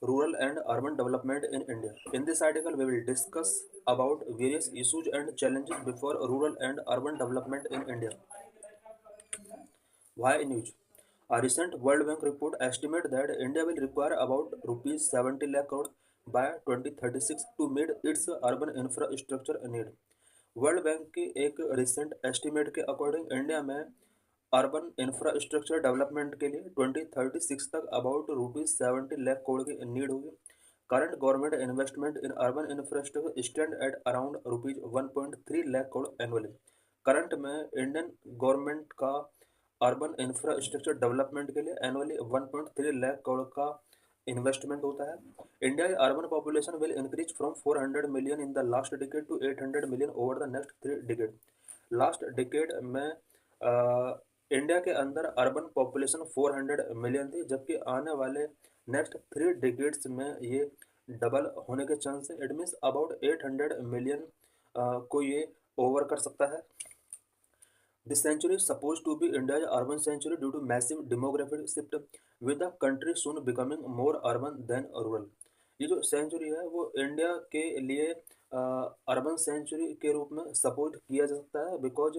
rural and urban development in India. In this article, we will discuss about various issues and challenges before rural and urban development in India. Why news? A recent World Bank report estimates that India will require about rupees 70 lakh crore by 2036 to meet its urban infrastructure need. World bank की एक recent estimate के according India में urban infrastructure development के लिए 2036 तक about rupees 70 lakh crore की need होगी. Current government investment in urban infrastructure stand at around rupees 1.3 lakh crore annually. Current में इंडियन गवर्नमेंट का अर्बन इंफ्रास्ट्रक्चर डेवलपमेंट के लिए एनुअली 1.3 लाख करोड़ का इन्वेस्टमेंट होता है. इंडिया की urban population will increase from 400 million in the last decade to 800 million over the next 3 decade. Last decade में India के अंदर अर्बन पॉपुलेशन 400 मिलियन थी, जबकि आने वाले नेक्स्ट 3 डिकेड्स में ये डबल होने के चांस है. इट मीन्स अबाउट 800 मिलियन को ये ओवर कर सकता है. This century is supposed to be India's urban century due to massive demographic shift, with the country soon becoming more urban than rural. ये जो सेंचुरी है वो इंडिया के लिए अर्बन सेंचुरी के रूप में सपोर्ट किया जा सकता है, बिकॉज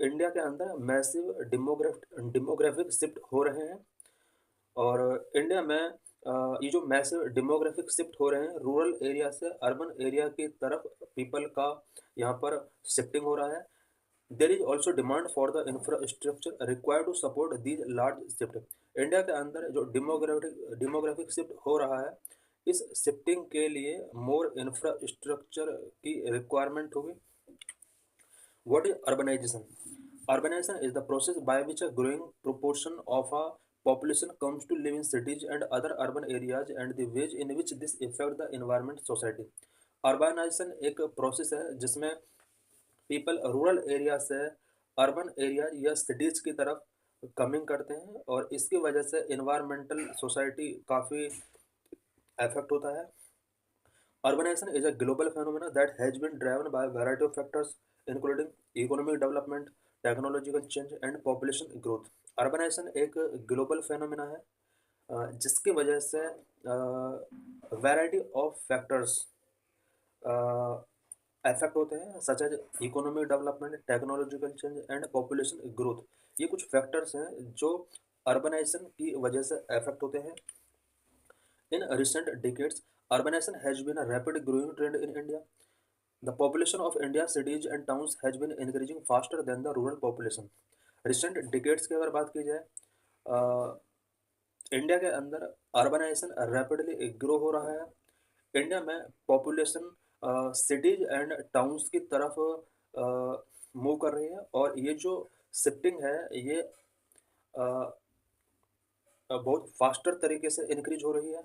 इंडिया के अंदर मैसिव डेमोग्राफिक शिफ्ट हो रहे हैं. और इंडिया में ये जो मैसिव डेमोग्राफिक शिफ्ट हो रहे हैं, रूरल एरिया से अर्बन एरिया की तरफ पीपल का यहाँ पर शिफ्टिंग हो रहा है. There is also demand for the infrastructure required to support these large shift. India के अंदर जो डेमोग्राफिक शिफ्ट हो रहा है, इस शिफ्टिंग के लिए मोर इंफ्रास्ट्रक्चर की रिक्वायरमेंट होगी. What is urbanization? Urbanization is the process by which a growing proportion of a population comes to live in cities and other urban areas and the ways in which this affect the environment society. Urbanization एक process है जिसमें people rural area से urban area या cities की तरफ coming करते हैं, और इसकी वजह से इन्वायरमेंटल सोसाइटी काफ़ी अफेक्ट होता है. Urbanization is a global phenomenon that has been driven by a variety of factors, including economic development, technological change, and population growth. Urbanization एक ग्लोबल फेनोमेना है जिसकी वजह से वैरायटी ऑफ फैक्टर्स अफेक्ट होते हैं, such as economic development, technological change and population growth. ये कुछ factors हैं जो अर्बनाइजेशन की वजह से अफेक्ट होते हैं. In recent decades, urbanization has been a rapid growing trend in India. The population of India's cities and towns has been increasing faster than the rural population. Recent decades की अगर बात की जाए, इंडिया के अंदर urbanisation rapidly grow हो रहा है. इंडिया में पॉपुलेशन सिटीज एंड टाउन्स की तरफ मूव कर रही है, और ये जो शिफ्टिंग है ये बहुत फास्टर तरीके से इंक्रीज हो रही है.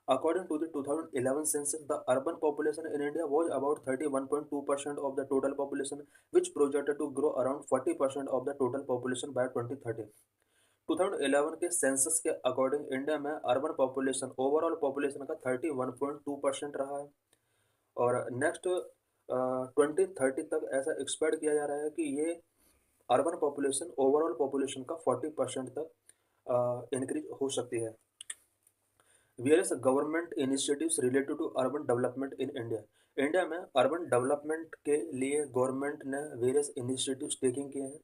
According to the 2011 census, the urban population in India was about 31.2% of the total population, which projected to grow around 40% of the total population by 2030. 2011 के सेंसस के अकॉर्डिंग इंडिया में अर्बन पॉपुलेशन ओवरऑल पॉपुलेशन का 31.2% रहा है, और next 2030 तक ऐसा expect किया जा रहा है कि ये अर्बन पॉपुलेशन ओवरऑल पॉपुलेशन का 40% तक इंक्रीज हो सकती है. Various government initiatives related to urban development in India. India में अर्बन डेवलपमेंट के लिए गवर्नमेंट ने वेरियस इनिशिएटिव्स टेकिंग किए हैं,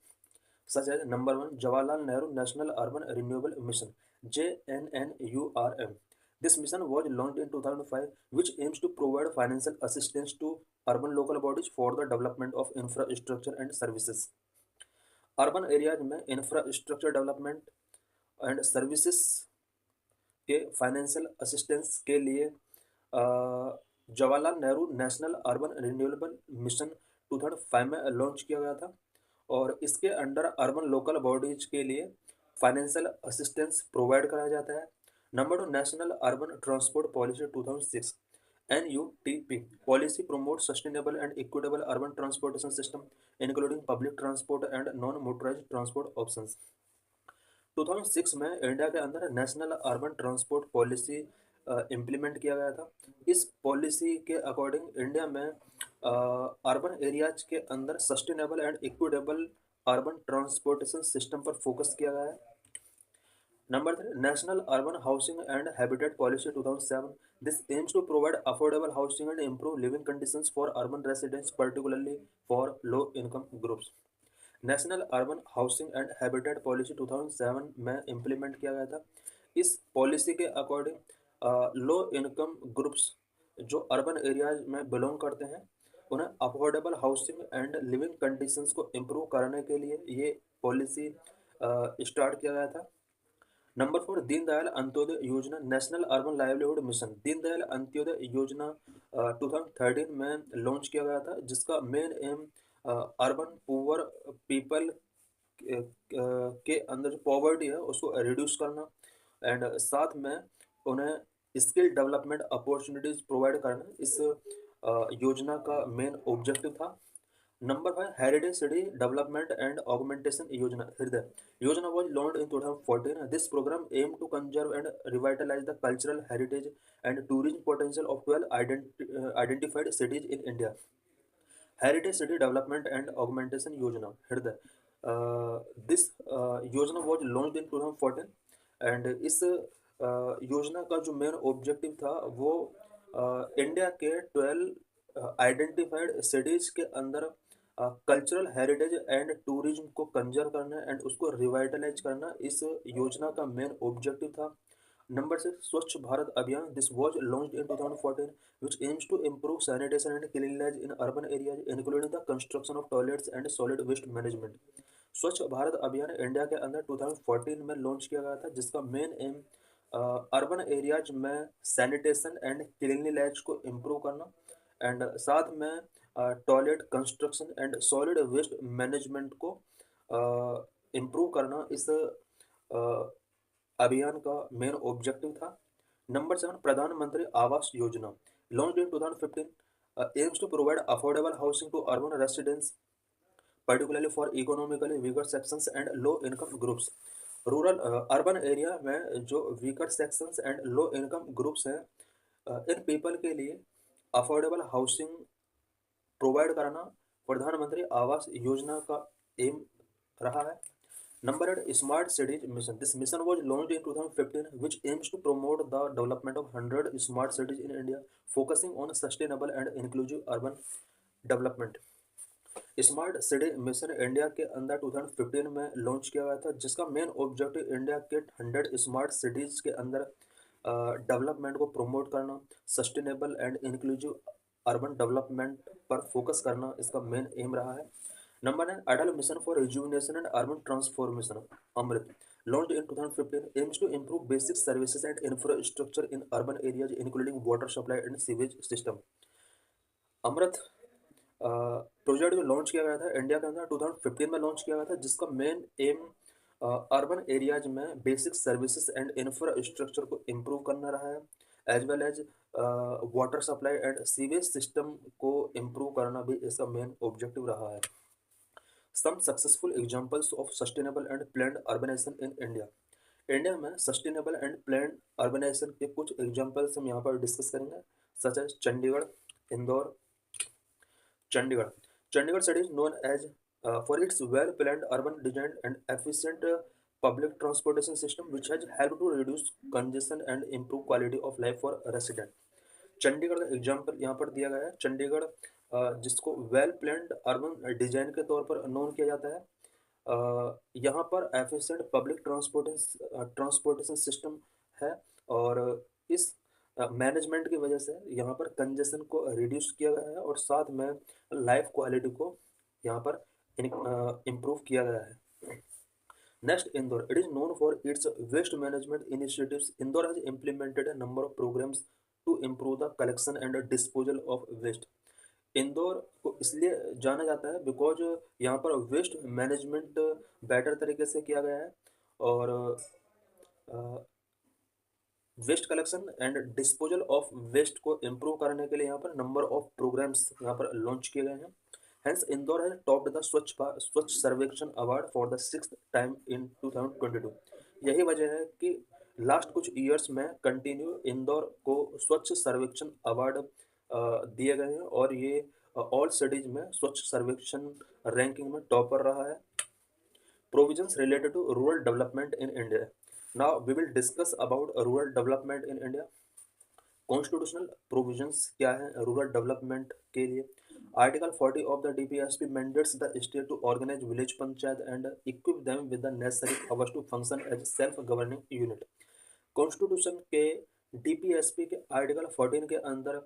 such as number 1 Jawaharlal Nehru national urban renewable mission JNNURM. This mission was launched in 2005, which aims to provide financial assistance to urban local bodies for the development of infrastructure and services. Urban areas में infrastructure development and services के financial assistance के लिए Jawaharlal Nehru national urban renewable mission 2005 में launch किया गया था, और इसके अंडर अर्बन लोकल बॉडीज के लिए फाइनेंशियल असिस्टेंस प्रोवाइड कराया जाता है. Number 2 national urban transport policy 2006 NUTP policy promotes sustainable and equitable urban transportation system, including public transport and non-motorized transport options. 2006 में इंडिया के अंदर national urban transport policy implement किया गया था. इस पॉलिसी के अकॉर्डिंग इंडिया में अर्बन एरियाज के अंदर sustainable and equitable urban transportation system पर फोकस किया गया है. Number three, National Urban Housing and Habitat Policy 2007. This aims to provide affordable housing and improve living conditions for urban residents, particularly for low-income groups. National urban housing and habitat policy 2007 में implement किया गया था। इस policy के according low income groups जो urban areas में belong करते हैं उन्हें affordable housing and living conditions को इम्प्रूव कराने के लिए ये पॉलिसी स्टार्ट किया गया था। नंबर फोर, दीनदयाल अंत्योदय योजना national urban livelihood mission. Deendayal Antyodaya योजना 2013 में लॉन्च किया गया था, जिसका main aim urban poor people के अंदर जो पॉवर्टी है उसको रिड्यूस करना एंड साथ में उन्हें स्किल डेवलपमेंट अपॉर्चुनिटीज प्रोवाइड करना इस योजना का मेन ऑब्जेक्टिव था। Number five, heritage city development and augmentation योजना हृदय योजना was launched in 2014. This program aimed to conserve and revitalize the cultural heritage and tourism potential of 12 identified cities in India. Heritage City Development and Augmentation Yojana हृदय this योजना was launched in 2014 and इस योजना का जो main objective था वो India के 12 identified cities के अंदर कल्चरल हेरिटेज एंड टूरिज्म को कंजर्व करना एंड उसको रिवाइटलाइज करना इस योजना का मेन ऑब्जेक्टिव था। नंबर सिक्स, स्वच्छ भारत अभियान। This was launched in 2014 which aims to improve sanitation and cleanliness in urban areas, including the construction of toilets and solid waste management. स्वच्छ भारत अभियान इंडिया के अंदर 2014 में लॉन्च किया गया था, जिसका मेन एम अर्बन एरियाज में सैनिटेशन एंड क्लीनलीनेस को इम्प्रूव करना एंड साथ में toilet construction and solid waste management को इम्प्रूव करना इस अभियान का मेन ऑब्जेक्टिव था। नंबर सेवन, प्रधानमंत्री आवास योजना launched in 2015 aims to provide affordable housing to urban residents, particularly for economically weaker sections and low income groups. Rural urban area में जो weaker sections and low income groups हैं in people के लिए affordable housing provide कराना प्रधानमंत्री आवास योजना का M रहा है। Number 8, Smart Cities Mission. This mission was launched in 2015, which aims to promote the development of 100 smart cities in India, focusing on sustainable and inclusive urban development. Smart city mission India के अंदर 2015 में launch किया गया था, जिसका main objective India के 100 smart cities के अंदर डेवलपमेंट को प्रमोट करना, sustainable and inclusive urban development पर फोकस करना इसका मेन एम रहा है। Number 9, Adal Mission for Rejuvenation and Urban Transformation, Amrit, launched in 2015, aims to improve basic services and infrastructure in urban areas, including water supply and sewage system. Amrut project जो launch किया गया था India के अंदर 2015 में launch किया गया था, जिसका मेन एम अर्बन एरियाज में बेसिक सर्विसेज एंड इंफ्रास्ट्रक्चर को इम्प्रूव करना रहा है, as well as water supply and sewage system को इम्प्रूव करना भी इसका मेन ऑब्जेक्टिव रहा है। Some successful examples of sustainable and planned urbanization in India. India में सस्टेनेबल एंड प्लान्ड अर्बनाइजेशन के कुछ एग्जांपल्स हम यहाँ पर डिस्कस करेंगे, such as Chandigarh, Indore. Chandigarh city is known as for its well planned urban design and efficient public transportation system which has help to reduce congestion and improve quality of life for resident. Chandigarh का example यहाँ पर दिया गया है। चंडीगढ़ जिसको well planned urban design के तौर पर नोन किया जाता है, यहाँ पर एफिशिएंट पब्लिक ट्रांसपोर्टेशन सिस्टम है और इस मैनेजमेंट की वजह से यहाँ पर कंजेशन को रिड्यूस किया गया है और साथ में लाइफ क्वालिटी को यहाँ पर इम्प्रूव किया गया है। Next, Indore. It is known for its waste management initiatives. Indore has implemented a number of programmes to improve the collection and disposal of waste. Indore को इसलिए जाना जाता है बिकॉज यहाँ पर वेस्ट मैनेजमेंट बेटर तरीके से किया गया है और waste collection and disposal of waste को इम्प्रूव करने के लिए यहाँ पर नंबर ऑफ प्रोग्राम्स यहाँ पर लॉन्च किए गए हैं। Hence Indore has topped the स्वच्छ सर्वेक्षण award for the 6th time in 2022। यही वजह है कि लास्ट कुछ ईयर्स में कंटिन्यू इंदौर को स्वच्छ सर्वेक्षण अवार्ड दिए गए हैं और ये ऑल सिटीज में स्वच्छ सर्वेक्षण रैंकिंग में टॉपर रहा है। Provisions related to rural development in India. Now we will discuss about rural development in India. Constitutional provisions क्या है रूरल डेवलपमेंट के लिए? Article 40 of the DPSP mandates the state to organise village panchayat and equip them with the necessary powers to function as self governing unit. Constitution के DPSP के article 14 के अंदर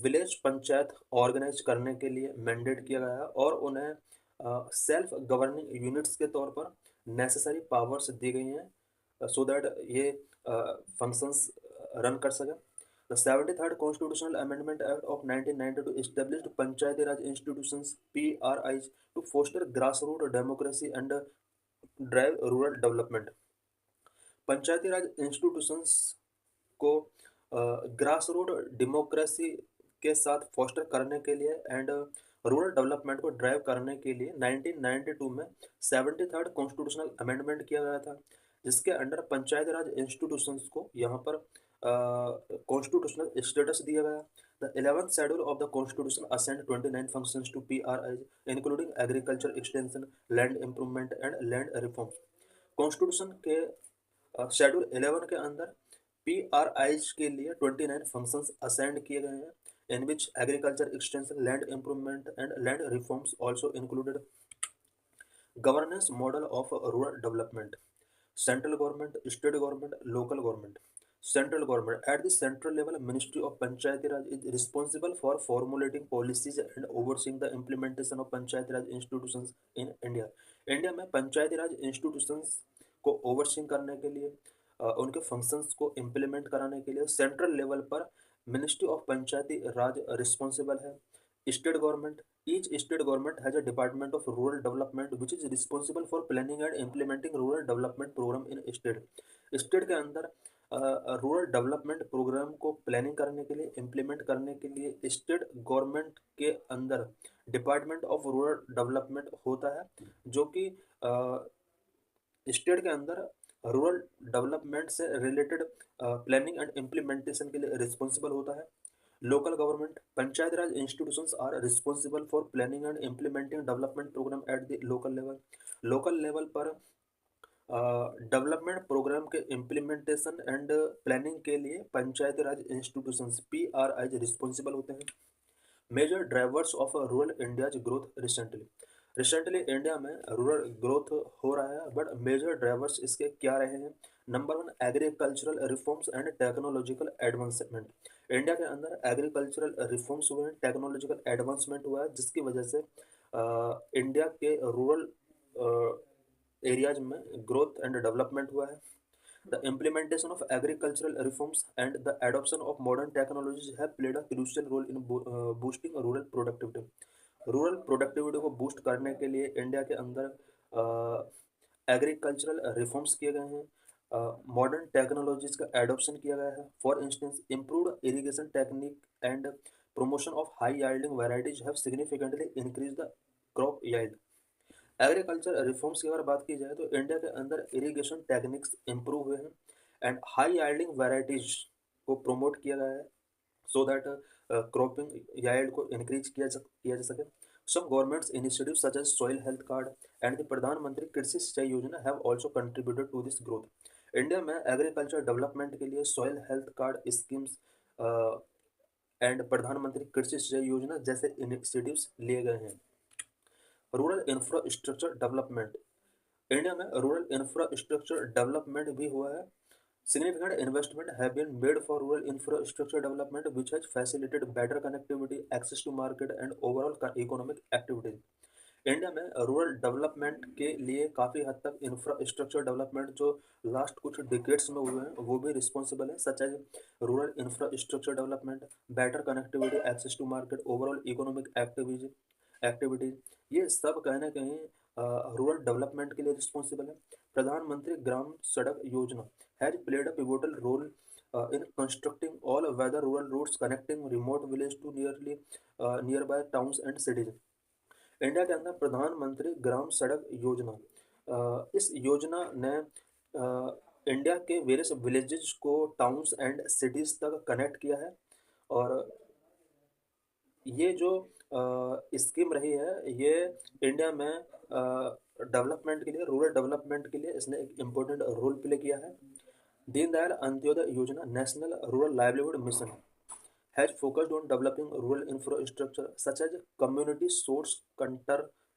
village panchayat organise करने के लिए मैंडेट किया गया है और उन्हें सेल्फ गवर्निंग यूनिट्स के तौर पर नेसेसरी पावर्स दी गई हैं सो दैट ये फंक्शंस रन कर सकें। The 73rd constitutional amendment act of 1992 established Panchayati Raj institutions PRIs to foster grass root democracy and drive rural development. Panchayati Raj institutions को ग्रास रूट डेमोक्रेसी के साथ फोस्टर करने के लिए एंड रूरल डेवलपमेंट को ड्राइव करने के लिए 1992 में 73rd कॉन्स्टिट्यूशनल अमेंडमेंट किया गया था, जिसके अंडर पंचायती राज इंस्टीट्यूशंस को यहाँ पर कॉन्स्टिट्यूशनल स्टेटस दिया गया। The 11th schedule of the constitution assigned 29 functions to PRIs including agriculture extension, land improvement and land reforms. Constitution के शेड्यूल 11 के अंदर PRIs के लिए 29 फंक्शंस असाइंड किए गए हैं, in which agriculture extension, land improvement and land reforms also included. Governance model of rural development: central government, state government, local government. Central government at the central level, Ministry of Panchayati Raj is responsible for formulating policies and overseeing the implementation of Panchayati Raj institutions in India. India में पंचायती Raj institutions को overseeing करने के लिए उनके functions को implement कराने के लिए सेंट्रल लेवल पर ministry of Panchayati Raj responsible है। State government: each state government has a department of rural development which is responsible for planning and implementing rural development program in state. State के अंदर rural development program को planning करने के लिए implement करने के लिए स्टेट गवर्नमेंट के अंदर डिपार्टमेंट ऑफ रूरल डेवलपमेंट होता है, जो कि स्टेट के अंदर रूरल डेवलपमेंट से रिलेटेड प्लानिंग एंड इम्प्लीमेंटेशन के लिए रिस्पॉन्सिबल होता है। Local government: Panchayati Raj institutions are responsible for planning and implementing development programme at the local level. Local level पर डेवलपमेंट प्रोग्राम के इम्प्लीमेंटेशन एंड प्लानिंग के लिए Panchayati Raj institutions PRIs responsible होते हैं। Major drivers of rural India's growth recently India में rural growth हो रहा है, बट मेजर ड्राइवर्स इसके क्या रहे हैं? Number 1, agricultural reforms and technological advancement. India के अंदर एग्रीकल्चरल रिफॉर्म्स हुए हैं, टेक्नोलॉजिकल एडवांसमेंट हुआ है, जिसकी वजह से इंडिया के रूरल एरियाज में ग्रोथ एंड डेवलपमेंट हुआ है। The implementation of agricultural reforms and the adoption of modern technologies have played a crucial role in boosting rural productivity. Rural productivity को बूस्ट करने के लिए इंडिया के अंदर एग्रीकल्चरल रिफॉर्म्स किए गए हैं, मॉडर्न टेक्नोलॉजीज का एडॉप्शन किया गया है। For instance, improved irrigation technique and promotion of high yielding varieties have significantly increased the crop yield. Agriculture reforms की अगर बात की जाए तो इंडिया के अंदर इरिगेशन टेक्निक्स इम्प्रूव हुए हैं एंड हाई याइल्डिंग वैरायटीज को प्रमोट किया गया है सो दैट क्रॉपिंग याइल्ड को इंक्रीज किया जा सके। Some governments initiatives such as soil health card and the Pradhan Mantri Krishi Sinchai Yojana have also contributed to this growth. India में एग्रीकल्चर डेवलपमेंट के लिए soil health card schemes and Pradhan Mantri Krishi Sinchai Yojana जैसे इनिशिएटिव्स लिए गए हैं। रूरल इंफ्रास्ट्रक्चर डेवलपमेंट: इंडिया में रूरल इंफ्रास्ट्रक्चर डेवलपमेंट भी हुआ है। Significant investment have been made for rural infrastructure development, which has facilitated better connectivity, access to market, and overall economic activities. India में rural development के लिए काफ़ी हद तक इंफ्रास्ट्रक्चर डेवलपमेंट जो लास्ट कुछ डिकेड्स में हुए हैं वो भी रिस्पॉन्सिबल है, such as rural infrastructure development, better connectivity, access to market, overall economic activities, ये सब कहीं ना कहीं रूरल डेवलपमेंट के लिए रिस्पॉन्सिबल है। प्रधानमंत्री Gram Sadak Yojana has played a pivotal role in constructing all weather rural routes connecting remote village to nearby towns and cities. India के अंदर प्रधानमंत्री ग्राम सड़क योजना, इस योजना ने इंडिया के वेरियस विलेजेस को टाउन्स एंड सिटीज़ तक कनेक्ट किया है और ये जो स्कीम रही है ये इंडिया में डेवलपमेंट के लिए, रूरल डेवलपमेंट के लिए इसने एक इम्पोर्टेंट रोल प्ले किया है। दीनदयाल अंत्योदय योजना, national rural livelihood mission, has focused on developing rural infrastructure such as community source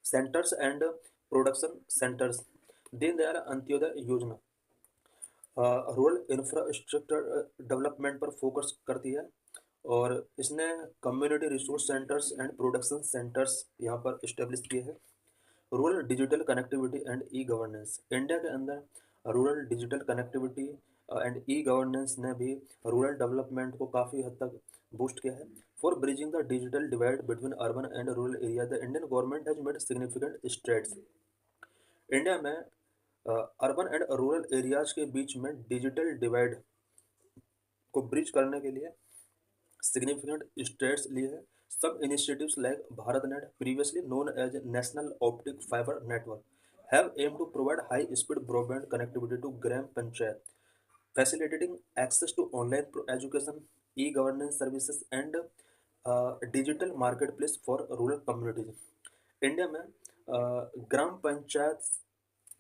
centers and production centers. Deendayal Antyodaya योजना रूरल इंफ्रास्ट्रक्चर डेवलपमेंट पर फोकस करती है और इसने community resource centres and production centres यहाँ पर इस्टेब्लिश किए हैं। Rural digital connectivity and e governance, India के अंदर rural digital connectivity and e governance ने भी रूरल डेवलपमेंट को काफ़ी हद तक बूस्ट किया है। For bridging the digital divide between urban and rural area, the Indian government has made significant strides. India में अर्बन एंड रूरल एरियाज के बीच में डिजिटल डिवाइड को ब्रिज करने के लिए significant steps लिए हैं। Some initiatives like BharatNet, previously known as National Optic Fiber Network, have aimed to provide high-speed broadband connectivity to Gram Panchayat, facilitating access to online education, e-governance services, and digital marketplace for rural communities. India में ग्राम पंचायत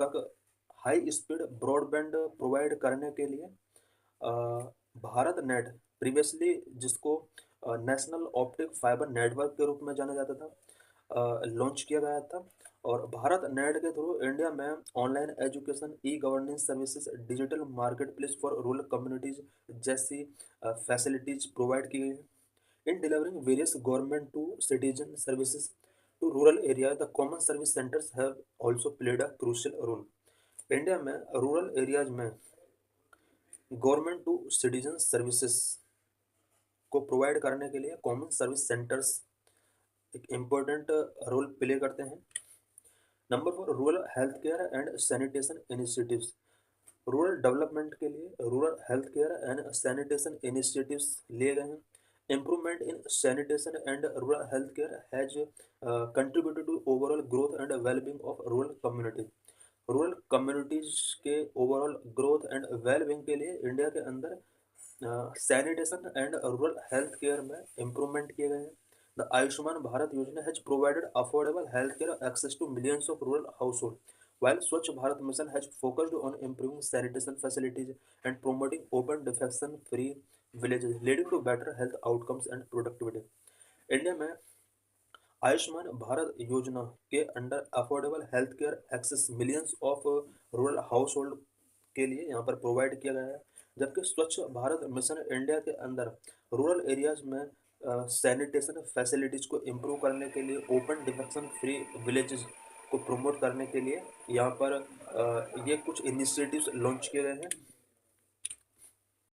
तक high speed broadband provide करने के लिए Bharat net, previously जिसको national optic fibre network के रूप में जाना जाता था, लॉन्च किया गया था। और भारत नेट के थ्रू इंडिया में online education, e governance services, digital market place for rural communities जैसी फैसिलिटीज प्रोवाइड की गई हैं। In delivering various government to citizen services to rural area, the common service centres have also played a crucial role. India में rural areas में government to citizen services को provide करने के लिए कॉमन सर्विस सेंटर्स एक important role play करते हैं। Number 4, rural health care and sanitation initiatives. Rural development के लिए rural health care and sanitation initiatives लिए गए हैं। Improvement in sanitation and rural health care has contributed to overall growth and wellbeing of rural communities. Rural communities के overall growth and wellbeing के लिए India के अंदर sanitation and rural health care में improvement किए गए हैं। The Ayushman Bharat Yojana has provided affordable health care access to millions of rural household, while Swachh Bharat Mission has focused on improving sanitation facilities and promoting open defecation-free villages, leading to better health outcomes and productivity. India में आयुष्मान भारत योजना के under affordable health care access millions of rural household के लिए यहाँ पर provide किया गया है। जबकि स्वच्छ भारत मिशन इंडिया के अंदर रूरल एरियाज में सैनिटेशन फैसिलिटीज़ को इम्प्रूव करने के लिए, ओपन डिफेक्शन फ्री विलेजेस को प्रमोट करने के लिए यहाँ पर ये कुछ इनिशिएटिव्स लॉन्च किए गए हैं।